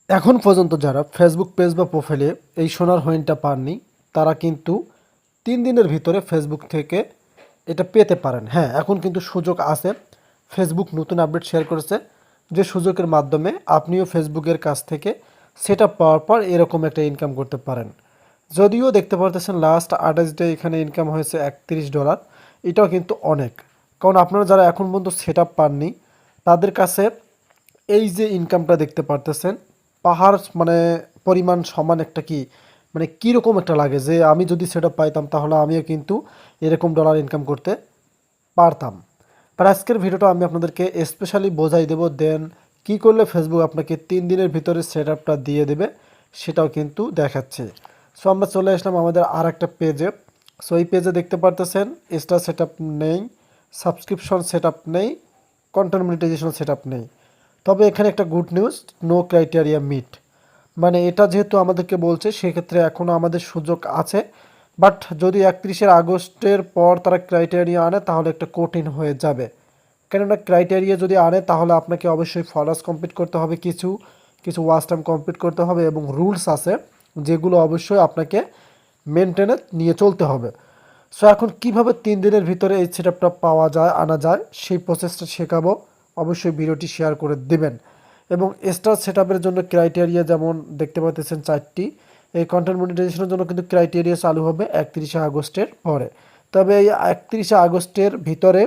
এখন পর্যন্ত যারা ফেসবুক পেজ বা প্রোফাইলে এই সোনার হরিণটা পাননি তারা কিন্তু 3 দিনের ভিতরে ফেসবুক থেকে এটা পেতে পারেন। হ্যাঁ, এখন কিন্তু সুযোগ আছে। ফেসবুক নতুন আপডেট শেয়ার করেছে যে সুযোগের মাধ্যমে আপনিও ফেসবুকের কাছ থেকে সেট আপ পাওয়ার পর এরকম একটা ইনকাম করতে পারেন। যদিও দেখতে পারতেছেন লাস্ট 28 ডে এখানে ইনকাম হয়েছে $31। এটাও কিন্তু অনেক, কারণ আপনারা যারা এখন পর্যন্ত সেট আপ পাননি তাদের কাছে এই যে ইনকামটা দেখতে পারতেছেন পাহাড় মানে পরিমাণ সমান একটা কি মানে কীরকম একটা লাগে যে আমি যদি সেটা পাইতাম তাহলে আমিও কিন্তু এরকম ডলার ইনকাম করতে পারতাম। আর আজকের ভিডিওটা আমি আপনাদেরকে স্পেশালি বোঝাই দেবো দেন কি করলে ফেসবুক আপনাকে 3 দিনের ভিতরে সেট আপটা দিয়ে দেবে সেটাও কিন্তু দেখাচ্ছে। সো আমরা চলে আসলাম আমাদের আর একটা পেজে। সো এই পেজে দেখতে পারতেছেন স্টার সেট আপ নেই, সাবস্ক্রিপশন সেট আপ নেই, কন্টেন্ট মনিটাইজেশন সেট আপ নেই। তবে এখানে একটা good news, no criteria meet, মানে এটা যেহেতু আমাদেরকে বলছে সেক্ষেত্রে এখনও আমাদের সুযোগ আছে। বাট যদি 31শে আগস্টের পর তারা ক্রাইটেরিয়া আনে তাহলে একটা কঠিন হয়ে যাবে। কেননা ক্রাইটেরিয়া যদি আনে তাহলে আপনাকে অবশ্যই ফলোয়ার্স কমপ্লিট করতে হবে, কিছু কিছু ওয়াচ টাইম কমপ্লিট করতে হবে এবং রুলস আছে যেগুলো অবশ্যই আপনাকে মেনটেনে নিয়ে চলতে হবে। সো এখন কিভাবে 3 দিনের ভিতরে এই সেট আপটা পাওয়া যায় আনা যায় সেই প্রসেসটা শেখাবো। অবশ্যই ভিডিওটি শেয়ার করে দেবেন। এবং স্টার সেট আপের জন্য ক্রাইটেরিয়া যেমন দেখতে পাচ্ছেন 4টি। এই কন্টেন্ট মনিটাইজেশনের জন্য কিন্তু ক্রাইটেরিয়া চালু হবে 31শে আগস্টের পরে। তবে এই 31শে আগস্টের ভিতরে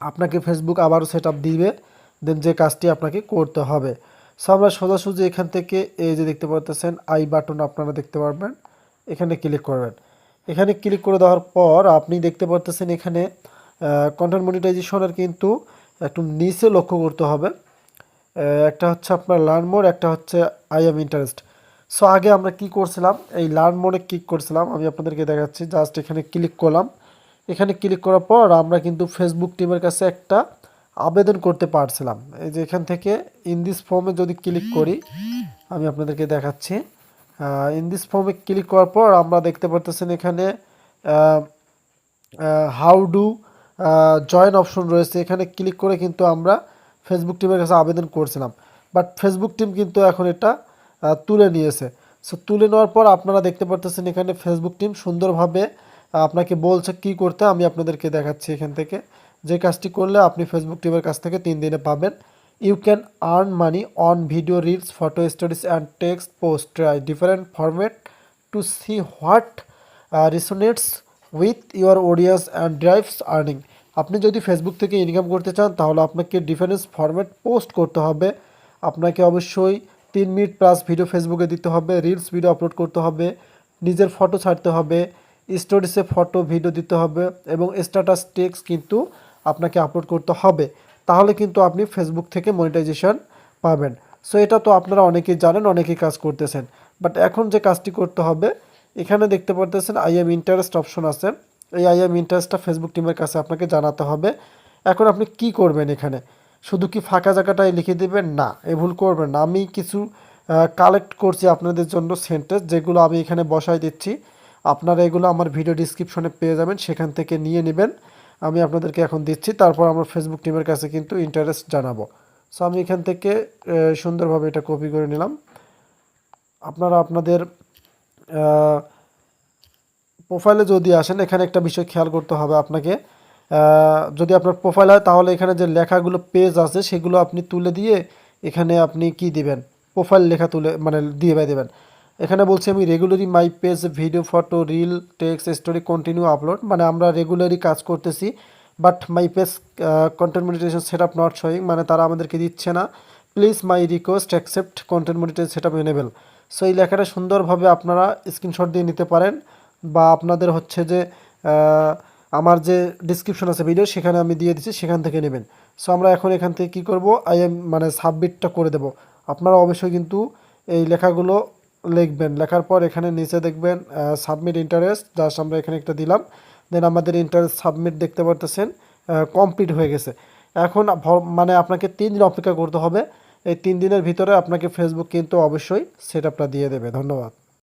আপনাকে ফেসবুক আবারও সেট আপ দিবে, দেন যে কাজটি আপনাকে করতে হবে। সো আমরা সোজাসুজি এখান থেকে এই যে দেখতে পাচ্ছেন আই বাটন আপনারা দেখতে পারবেন, এখানে ক্লিক করবেন। এখানে ক্লিক করে দেওয়ার পর আপনি দেখতে পাচ্ছেন এখানে কন্টেন্ট মনিটাইজেশনের কিন্তু একটু নিচে লক্ষ্য করতে হবে। একটা হচ্ছে আপনার লার্ন মোর, একটা হচ্ছে আই এম ইন্টারেস্ট। সো আগে আমরা কি করছিলাম, এই লার্ন মোরে ক্লিক করছিলাম, আমি আপনাদেরকে দেখাচ্ছি। জাস্ট এখানে ক্লিক করলাম। এখানে ক্লিক করার পর আমরা কিন্তু ফেসবুক টিমের কাছে একটা আবেদন করতে পারছিলাম। এই যে এখান থেকে ইন দিস ফর্মে যদি ক্লিক করি, আমি আপনাদেরকে দেখাচ্ছি। ইন দিস ফর্মে ক্লিক করার পর আমরা দেখতে পারতেছেন এখানে হাউ ডু জয়েন অপশন রয়েছে। এখানে ক্লিক করে কিন্তু আমরা ফেসবুক টিমের কাছে আবেদন করছিলাম, বাট ফেসবুক টিম কিন্তু এখন এটা তুলে নিয়েছে। সো তুলে নেওয়ার পর আপনারা দেখতে পারতেছেন এখানে ফেসবুক টিম সুন্দরভাবে আপনাকে বলছে কি করতে। আমি আপনাদেরকে দেখাচ্ছি এখান থেকে যে কাজটি করলে আপনি ফেসবুক টিমের কাছ থেকে 3 দিনে পাবেন। You can earn money on video, reels, photo, stories and text post, try different format to see what resonates with your audience and drives earning. আপনি যদি ফেসবুক থেকে ইনকাম করতে চান তাহলে আপনাকে ডিফারেন্স ফরম্যাট পোস্ট করতে হবে। আপনাকে অবশ্যই 3 মিনিট প্লাস ভিডিও ফেসবুকে দিতে হবে, রিলস ভিডিও আপলোড করতে হবে, নিজের ফটো ছাড়তে হবে, স্টোরিজে ফটো ভিডিও দিতে হবে এবং স্ট্যাটাস টেক্সট কিন্তু আপনাকে আপলোড করতে হবে। তাহলে কিন্তু আপনি ফেসবুক থেকে মনিটাইজেশন পাবেন। সো এটা তো আপনারা অনেকেই জানেন, অনেকেই কাজ করতেছেন। বাট এখন যে কাজটি করতে হবে, এখানে দেখতে পারতেছেন আই এম ইন্টারেস্ট অপশন আছে। এই আই এম ইন্টারেস্টটা ফেসবুক টিমের কাছে আপনাকে জানাতে হবে। এখন আপনি কি করবেন, এখানে শুধু কি ফাঁকা জায়গাটায় লিখে দেবেন? না, এ ভুল করবেন না। আমি কিছু কালেক্ট করছি আপনাদের জন্য সেন্টেন্স, যেগুলো আমি এখানে বসাই দিচ্ছি। আপনারা এগুলো আমার ভিডিও ডিসক্রিপশনে পেয়ে যাবেন, সেখান থেকে নিয়ে নেবেন। আমি আপনাদেরকে এখন দিচ্ছি, তারপর আমরা ফেসবুক টিমের কাছে কিন্তু ইন্টারেস্ট জানাবো। সো আমি এখান থেকে সুন্দরভাবে এটা কপি করে নিলাম। আপনারা আপনাদের প্রোফাইলে যদি আসেন, এখানে একটা বিষয় খেয়াল করতে হবে আপনাকে। যদি আপনার প্রোফাইল হয় তাহলে এখানে যে লেখাগুলো পেজ আছে সেগুলো আপনি তুলে দিয়ে এখানে আপনি কি দিবেন, প্রোফাইল লেখা তুলে মানে দিয়ে দেবেন। এখানে বলছি আমি রেগুলারই my page video, photo, reel, text, story continue upload, মানে আমরা রেগুলারই কাজ করতেছি। But my page content monetization set up not showing, মানে তারা আমাদেরকে দিচ্ছে না। Please my request accept content monetization set up enable. So এই লেখাটা সুন্দরভাবে আপনারা স্ক্রিনশট দিয়ে নিতে পারেন, বা আপনাদের হচ্ছে যে আমার যে ডিসক্রিপশন আছে ভিডিও সেখানে আমি দিয়ে দিচ্ছি, সেখান থেকে নেবেন। সো আমরা এখন এখান থেকে কী করব, আই এম মানে সাবমিটটা করে দেব। আপনারা অবশ্যই কিন্তু এই লেখাগুলো লিখবেন। লেখার পর এখানে নিচে দেখবেন সাবমিট ইন্টারেস্ট, জাস্ট আমরা এখানে একটা দিলাম। দেন আমাদের ইন্টারেস্ট সাবমিট দেখতে পারতেছেন কমপ্লিট হয়ে গেছে। এখন মানে আপনাকে 3 দিন অপেক্ষা করতে হবে। এই 3 দিনের ভিতরে আপনাকে ফেসবুক কিন্তু অবশ্যই সেট আপটা দিয়ে দেবে। ধন্যবাদ।